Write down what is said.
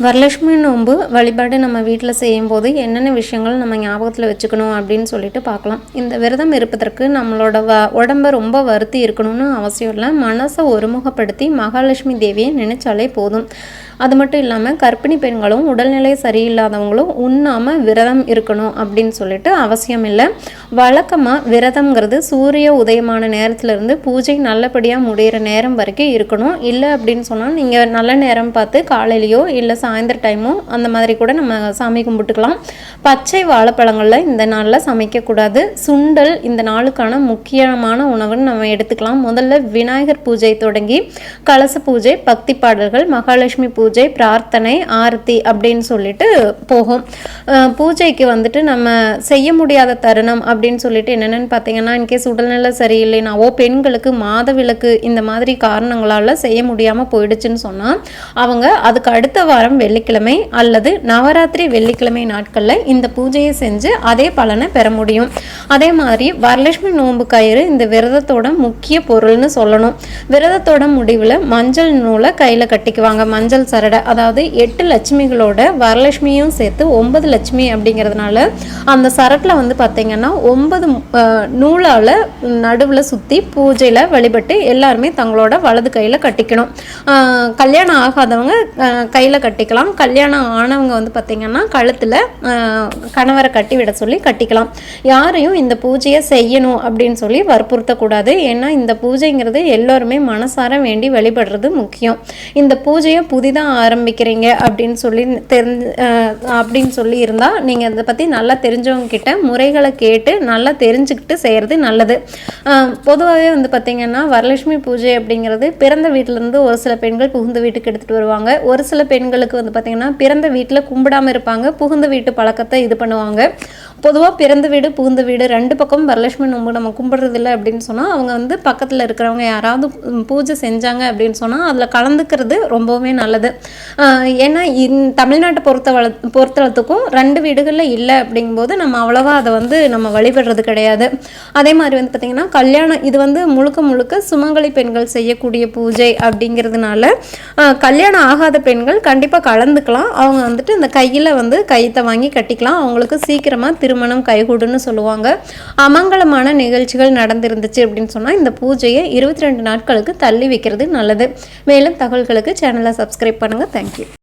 வரலட்சுமி நோன்பு வழிபாடு நம்ம வீட்டில் செய்யும்போது என்னென்ன விஷயங்கள் நம்ம ஞாபகத்தில் வச்சுக்கணும் அப்படின்னு சொல்லிட்டு பார்க்கலாம். இந்த விரதம் இருப்பதற்கு நம்மளோட உடம்பை ரொம்ப வருத்தி இருக்கணும்னு அவசியம் இல்லை. மனசை ஒருமுகப்படுத்தி மகாலட்சுமி தேவியை நினைச்சாலே போதும். அது மட்டும் இல்லாமல் கர்ப்பிணி பெண்களும் உடல்நிலை சரியில்லாதவங்களும் உண்ணாமல் விரதம் இருக்கணும் அப்படின்னு சொல்லிட்டு அவசியம் இல்லை. வழக்கமாக விரதம்ங்கிறது சூரிய உதயமான நேரத்துலேருந்து பூஜை நல்லபடியாக முடிகிற நேரம் வரைக்கும் இருக்கணும். இல்லை அப்படின்னு சொன்னால் நீங்கள் நல்ல நேரம் பார்த்து காலையிலையோ இல்லை சாயந்தர டைமோ அந்த மாதிரி கூட நம்ம சாமி கும்பிட்டுக்கலாம். பச்சை வாழைப்பழங்களில் இந்த நாளில் சமைக்கக்கூடாது. சுண்டல் இந்த நாளுக்கான முக்கியமான உணவுன்னு நம்ம எடுத்துக்கலாம். முதல்ல விநாயகர் பூஜை தொடங்கி கலச பூஜை, பக்தி பாடல்கள், மகாலட்சுமி பூஜை, பிரார்த்தனை, ஆரத்தி அப்படின்னு சொல்லிட்டு போகும். பூஜைக்கு வந்துட்டு நம்ம செய்ய முடியாத தருணம் அப்படின்னு சொல்லிட்டு என்னென்னு பார்த்தீங்கன்னா, இன்கேஸ் உடல்நிலை சரியில்லைனாவோ பெண்களுக்கு மாதவிலக்கு இந்த மாதிரி காரணங்களால் செய்ய முடியாமல் போயிடுச்சுன்னு சொன்னால் அவங்க அதுக்கு அடுத்த வாரம் வெள்ளிக்கிழமை அல்லது நவராத்திரி வெள்ளிக்கிழமை நாட்களில் இந்த பூஜையை செஞ்சு அதே பலனை பெற முடியும். அதே மாதிரி வரலட்சுமி நோன்பு கயிறு இந்த விரதத்தோட முக்கிய பொருள்னு சொல்லணும். விரதத்தோட முடிவில் மஞ்சள் நூலை கையில் கட்டிக்குவாங்க. மஞ்சள் சரடை, அதாவது 8 லட்சுமிகளோட வரலட்சுமியும் சேர்த்து 9 லட்சுமி அப்படிங்கிறதுனால அந்த சரட்டில் வந்து பார்த்தீங்கன்னா 9 நூலால் நடுவில் சுற்றி பூஜையில் வழிபட்டு எல்லாருமே தங்களோட வலது கையில் கட்டிக்கணும். கல்யாணம் ஆகாதவங்க கையில் கட்டிக்கலாம். கல்யாணம் ஆனவங்க வந்து பார்த்திங்கன்னா கழுத்தில் கணவரை கட்டி விட சொல்லி கட்டிக்கலாம். யாரையும் இந்த பூஜையை செய்யணும் அப்படின்னு சொல்லி வற்புறுத்தக்கூடாது. ஏன்னா இந்த பூஜைங்கிறது எல்லோருமே மனசார வேண்டி வழிபடுறது முக்கியம். இந்த பூஜையை புதிதாக ஆரம்பிக்கிறீங்க அப்படின்னு சொல்லி இருந்தால் நீங்கள் அதை பற்றி நல்லா தெரிஞ்சவங்க கிட்ட முறைகளை கேட்டு நல்லா தெரிஞ்சுக்கிட்டு செய்கிறது நல்லது. பொதுவாகவே வந்து பார்த்திங்கன்னா வரலட்சுமி பூஜை அப்படிங்கிறது பிறந்த வீட்டிலேருந்து ஒரு சில பெண்கள் புகுந்த வீட்டுக்கு எடுத்துகிட்டு வருவாங்க. ஒரு சில பெண்களுக்கு வந்து பார்த்திங்கன்னா பிறந்த வீட்டில் கும்பிடாமல் இருப்பாங்க, புகுந்த வீட்டு பழக்கத்தை இது பண்ணுவாங்க. பொதுவாக பிறந்த வீடு புகுந்த வீடு 2 பக்கம் வரலட்சுமி நோன்பு நம்ம கும்பிட்றதில்லை அப்படின்னு சொன்னால் அவங்க வந்து பக்கத்தில் இருக்கிறவங்க யாராவது பூஜை செஞ்சாங்க அப்படின்னு சொன்னால் அதில் கலந்துக்கிறது ரொம்பவுமே நல்லது. ஏன்னா தமிழ்நாட்டை பொறுத்தளத்துக்கும் 2 வீடுகளில் இல்லை அப்படிங்கும்போது நம்ம அவ்வளோவா அதை வந்து நம்ம வழிபடுறது கிடையாது. அதே மாதிரி வந்து பார்த்திங்கன்னா கல்யாணம் இது வந்து முழுக்க சுமங்கலி பெண்கள் செய்யக்கூடிய பூஜை அப்படிங்கிறதுனால கல்யாணம் ஆகாத பெண்கள் கண்டிப்பாக கலந்துக்கலாம். அவங்க வந்துட்டு இந்த கையில் வந்து கைத்தை வாங்கி கட்டிக்கலாம். அவங்களுக்கு சீக்கிரமாக திருமணம் கைகூடுன்னு சொல்லுவாங்க. அமங்கலமான நிகழ்ச்சிகள் நடந்திருந்துச்சு அப்படின்னு சொன்னால் இந்த பூஜையை 22 நாட்களுக்கு தள்ளி வைக்கிறது நல்லது. மேலும் தகவல்களுக்கு சேனலை சப்ஸ்கிரைப் பண்ணுங்கள். தேங்க்யூ.